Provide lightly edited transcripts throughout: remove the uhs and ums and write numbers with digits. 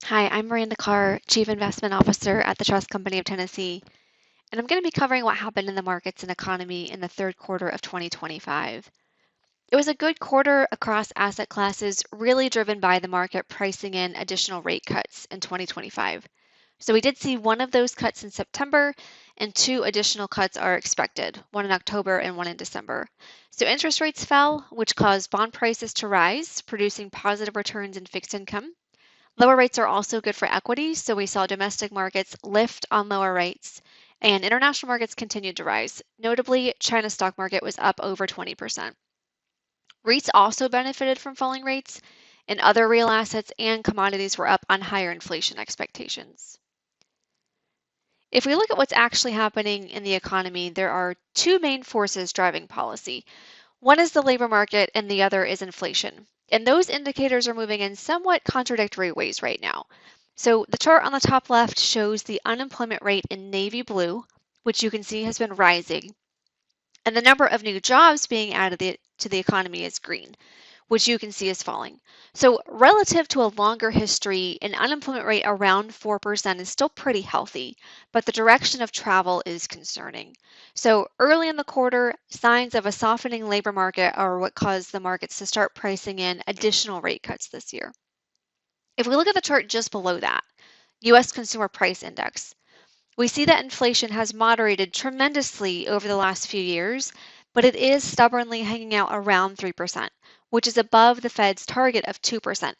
Hi, I'm Miranda Carr, Chief Investment Officer at the Trust Company of Tennessee, and I'm going to be covering what happened in the markets and economy in the third quarter of 2025. It was a good quarter across asset classes, really driven by the market pricing in additional rate cuts in 2025. So we did see one of those cuts in September, and two additional cuts are expected, one in October and one in December. So interest rates fell, which caused bond prices to rise, producing positive returns in fixed income. Lower rates are also good for equity, so we saw domestic markets lift on lower rates, and international markets continued to rise. Notably, China's stock market was up over 20%. REITs also benefited from falling rates, and other real assets and commodities were up on higher inflation expectations. If we look at what's actually happening in the economy, there are two main forces driving policy. One is the labor market and the other is inflation. And those indicators are moving in somewhat contradictory ways right now. So the chart on the top left shows the unemployment rate in navy blue, which you can see has been rising, and the number of new jobs being added to the economy is green, which you can see is falling. So relative to a longer history, an unemployment rate around 4% is still pretty healthy, but the direction of travel is concerning. So early in the quarter, signs of a softening labor market are what caused the markets to start pricing in additional rate cuts this year. If we look at the chart just below that, US Consumer Price Index, we see that inflation has moderated tremendously over the last few years, but it is stubbornly hanging out around 3%, which is above the Fed's target of 2%.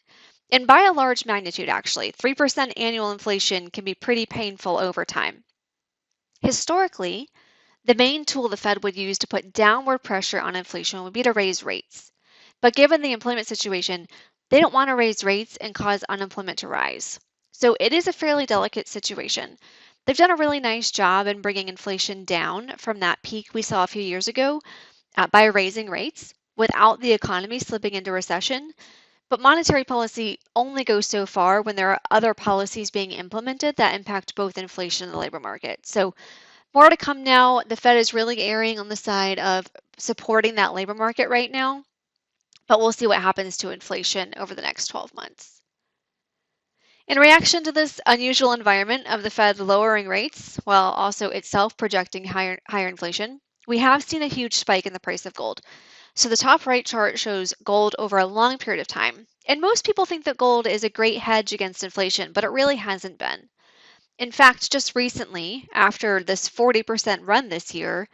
And by a large magnitude, actually, 3% annual inflation can be pretty painful over time. Historically, the main tool the Fed would use to put downward pressure on inflation would be to raise rates. But given the employment situation, they don't want to raise rates and cause unemployment to rise. So it is a fairly delicate situation. They've done a really nice job in bringing inflation down from that peak we saw a few years ago by raising rates without the economy slipping into recession. But monetary policy only goes so far when there are other policies being implemented that impact both inflation and the labor market. So more to come now. The Fed is really erring on the side of supporting that labor market right now, but we'll see what happens to inflation over the next 12 months. In reaction to this unusual environment of the Fed lowering rates while also itself projecting higher inflation, we have seen a huge spike in the price of gold. So the top right chart shows gold over a long period of time. And most people think that gold is a great hedge against inflation, but it really hasn't been. In fact, just recently, after this 40% run this year,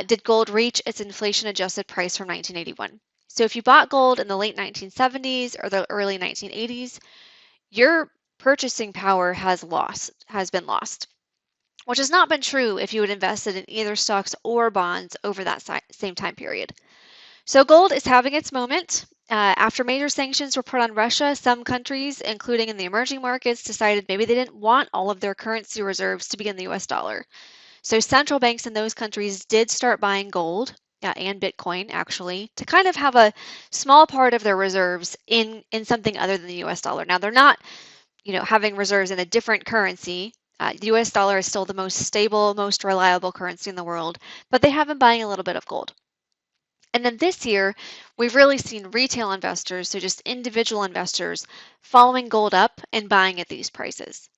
did gold reach its inflation adjusted price from 1981. So if you bought gold in the late 1970s or the early 1980s, your purchasing power has been lost, which has not been true if you had invested in either stocks or bonds over that same time period. So gold is having its moment. After major sanctions were put on Russia, some countries, including in the emerging markets, decided maybe they didn't want all of their currency reserves to be in the US dollar. So central banks in those countries did start buying gold, and Bitcoin actually, to kind of have a small part of their reserves in something other than the US dollar. Now they're not, having reserves in a different currency. The US dollar is still the most stable, most reliable currency in the world, but they have been buying a little bit of gold. And then this year, we've really seen retail investors, so just individual investors, following gold up and buying at these prices.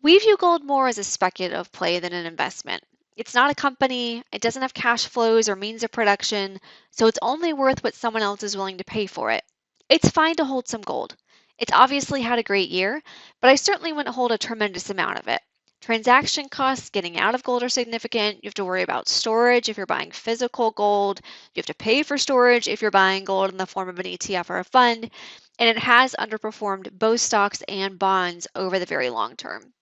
We view gold more as a speculative play than an investment. It's not a company, it doesn't have cash flows or means of production, so it's only worth what someone else is willing to pay for it. It's fine to hold some gold. It's obviously had a great year, but I certainly wouldn't hold a tremendous amount of it. Transaction costs getting out of gold are significant. You have to worry about storage if you're buying physical gold. You have to pay for storage if you're buying gold in the form of an ETF or a fund. And it has underperformed both stocks and bonds over the very long term.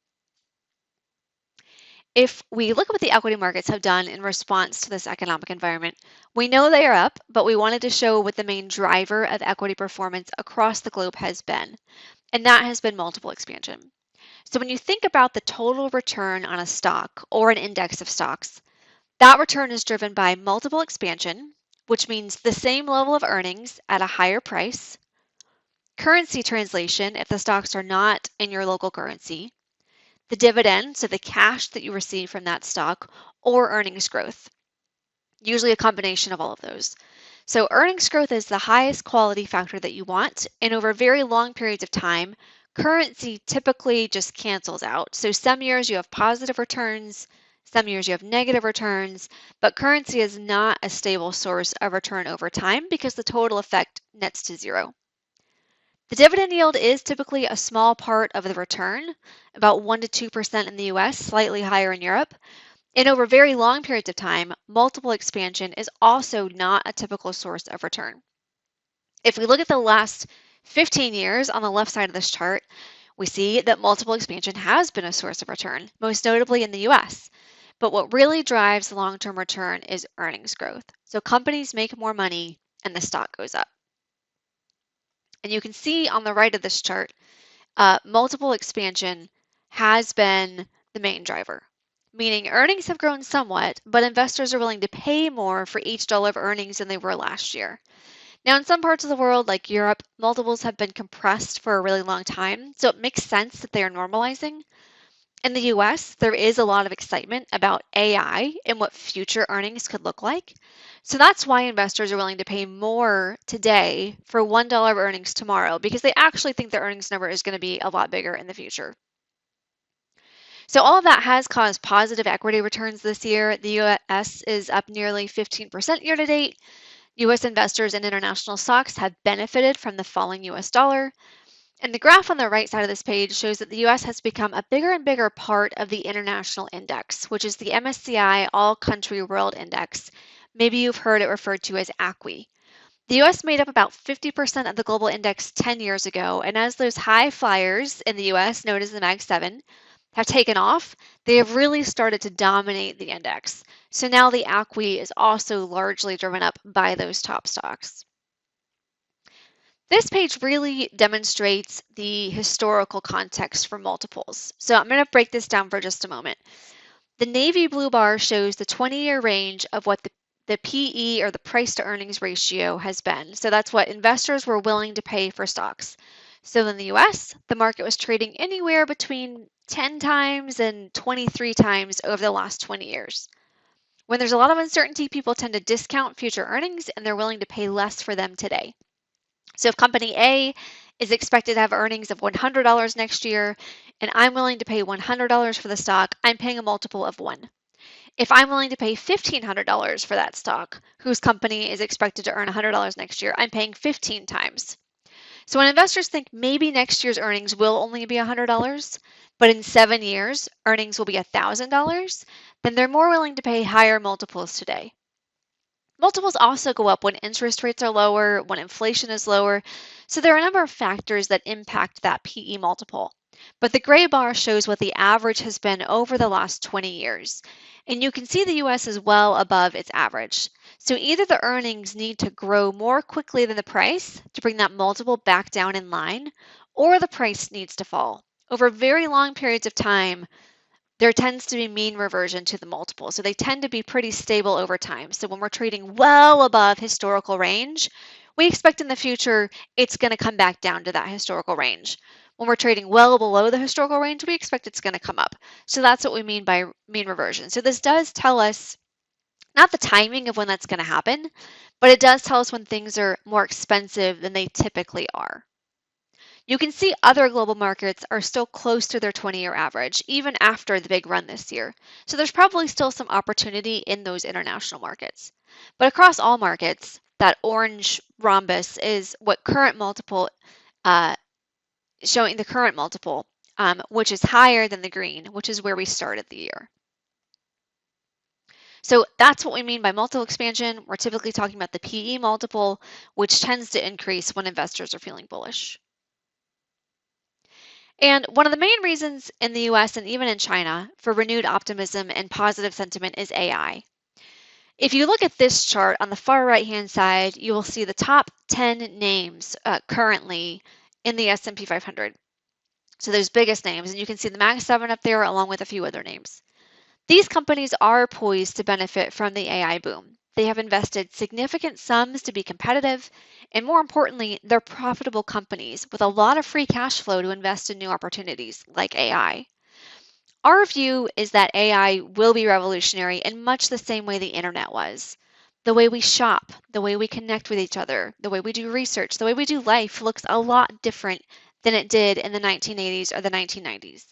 If we look at what the equity markets have done in response to this economic environment, we know they are up, but we wanted to show what the main driver of equity performance across the globe has been, and that has been multiple expansion. So when you think about the total return on a stock or an index of stocks, that return is driven by multiple expansion, which means the same level of earnings at a higher price, currency translation if the stocks are not in your local currency, the dividend, so the cash that you receive from that stock, or earnings growth, usually a combination of all of those. So earnings growth is the highest quality factor that you want, and over very long periods of time, currency typically just cancels out. So some years you have positive returns, some years you have negative returns, but currency is not a stable source of return over time because the total effect nets to zero. The dividend yield is typically a small part of the return, about 1 to 2% in the US, slightly higher in Europe. And over very long periods of time, multiple expansion is also not a typical source of return. If we look at the last 15 years on the left side of this chart, we see that multiple expansion has been a source of return, most notably in the US. But what really drives the long-term return is earnings growth. So companies make more money and the stock goes up. And you can see on the right of this chart, multiple expansion has been the main driver, meaning earnings have grown somewhat, but investors are willing to pay more for each dollar of earnings than they were last year. Now, in some parts of the world, like Europe, multiples have been compressed for a really long time, so it makes sense that they are normalizing. In the US, there is a lot of excitement about AI and what future earnings could look like. So that's why investors are willing to pay more today for $1 of earnings tomorrow, because they actually think the earnings number is going to be a lot bigger in the future. So all of that has caused positive equity returns this year. The US is up nearly 15% year to date. US investors in international stocks have benefited from the falling US dollar. And the graph on the right side of this page shows that the US has become a bigger and bigger part of the international index, which is the MSCI All Country World Index. Maybe you've heard it referred to as ACWI. The US made up about 50% of the global index 10 years ago, and as those high flyers in the US, known as the Mag 7, have taken off, they have really started to dominate the index. So now the ACWI is also largely driven up by those top stocks. This page really demonstrates the historical context for multiples. So I'm going to break this down for just a moment. The navy blue bar shows the 20-year range of what the PE, or the price to earnings ratio, has been. So that's what investors were willing to pay for stocks. So in the US, the market was trading anywhere between 10 times and 23 times over the last 20 years. When there's a lot of uncertainty, people tend to discount future earnings and they're willing to pay less for them today. So if company A is expected to have earnings of $100 next year, and I'm willing to pay $100 for the stock, I'm paying a multiple of 1. If I'm willing to pay $1,500 for that stock, whose company is expected to earn $100 next year, I'm paying 15 times. So when investors think maybe next year's earnings will only be $100, but in 7 years earnings will be $1,000, then they're more willing to pay higher multiples today. Multiples also go up when interest rates are lower, when inflation is lower. So there are a number of factors that impact that PE multiple. But the gray bar shows what the average has been over the last 20 years. And you can see the US is well above its average. So either the earnings need to grow more quickly than the price to bring that multiple back down in line, or the price needs to fall. Over very long periods of time, there tends to be mean reversion to the multiple. So they tend to be pretty stable over time. So when we're trading well above historical range, we expect in the future it's going to come back down to that historical range. When we're trading well below the historical range, we expect it's going to come up. So that's what we mean by mean reversion. So this does tell us not the timing of when that's going to happen, but it does tell us when things are more expensive than they typically are. You can see other global markets are still close to their 20-year average, even after the big run this year. So there's probably still some opportunity in those international markets. But across all markets, that orange rhombus is what current multiple, showing the current multiple, which is higher than the green, which is where we started the year. So that's what we mean by multiple expansion. We're typically talking about the PE multiple, which tends to increase when investors are feeling bullish. And one of the main reasons in the US and even in China for renewed optimism and positive sentiment is AI. If you look at this chart on the far right-hand side, you will see the top 10 names currently in the S&P 500. So there's biggest names, and you can see the Mag 7 up there along with a few other names. These companies are poised to benefit from the AI boom. They have invested significant sums to be competitive, and more importantly, they're profitable companies with a lot of free cash flow to invest in new opportunities like AI. Our view is that AI will be revolutionary in much the same way the internet was. The way we shop, the way we connect with each other, the way we do research, the way we do life looks a lot different than it did in the 1980s or the 1990s.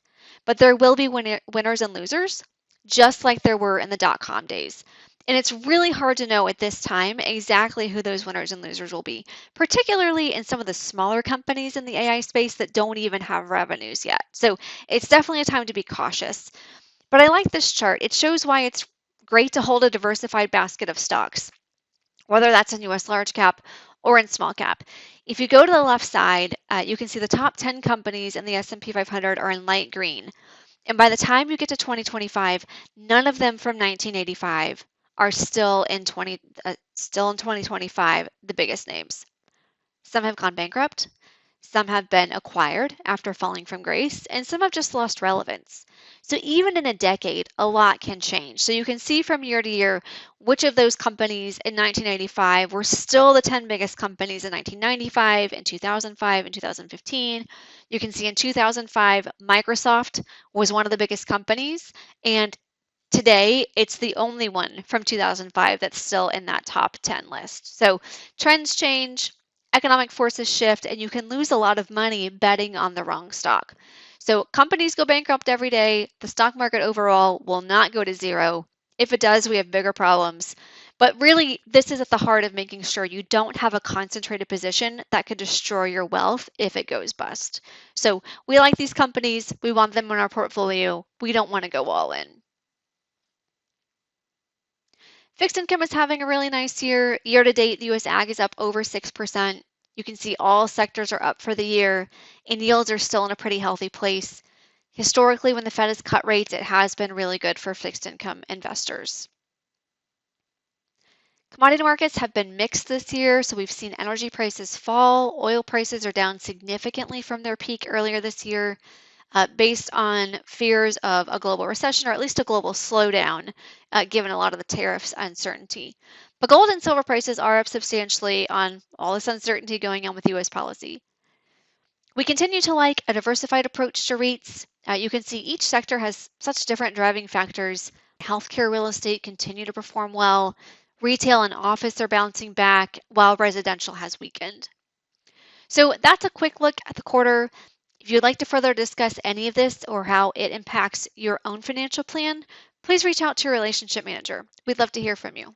But there will be winners and losers, just like there were in the dot-com days. And it's really hard to know at this time exactly who those winners and losers will be, particularly in some of the smaller companies in the AI space that don't even have revenues yet. So it's definitely a time to be cautious. But I like this chart. It shows why it's great to hold a diversified basket of stocks, whether that's in US large cap or in small cap. If you go to the left side, you can see the top 10 companies in the S&P 500 are in light green. And by the time you get to 2025, none of them from 1985 are still in 2025, the biggest names. Some have gone bankrupt, some have been acquired after falling from grace, and some have just lost relevance. So even in a decade, a lot can change. So you can see from year to year which of those companies in 1985 were still the 10 biggest companies in 1995, in 2005, and 2015. You can see in 2005, Microsoft was one of the biggest companies, and today it's the only one from 2005 that's still in that top 10 list. So trends change, economic forces shift, and you can lose a lot of money betting on the wrong stock. So companies go bankrupt every day. The stock market overall will not go to zero. If it does, we have bigger problems. But really, this is at the heart of making sure you don't have a concentrated position that could destroy your wealth if it goes bust. So we like these companies. We want them in our portfolio. We don't want to go all in. Fixed income is having a really nice year. Year to date, the US Ag is up over 6%. You can see all sectors are up for the year, and yields are still in a pretty healthy place. Historically, when the Fed has cut rates, it has been really good for fixed income investors. Commodity markets have been mixed this year, so we've seen energy prices fall. Oil prices are down significantly from their peak earlier this year, based on fears of a global recession or at least a global slowdown, given a lot of the tariffs uncertainty. But gold and silver prices are up substantially on all this uncertainty going on with US policy. We continue to like a diversified approach to REITs. You can see each sector has such different driving factors. Healthcare real estate continue to perform well. Retail and office are bouncing back, while residential has weakened. So that's a quick look at the quarter. If you'd like to further discuss any of this or how it impacts your own financial plan, please reach out to your relationship manager. We'd love to hear from you.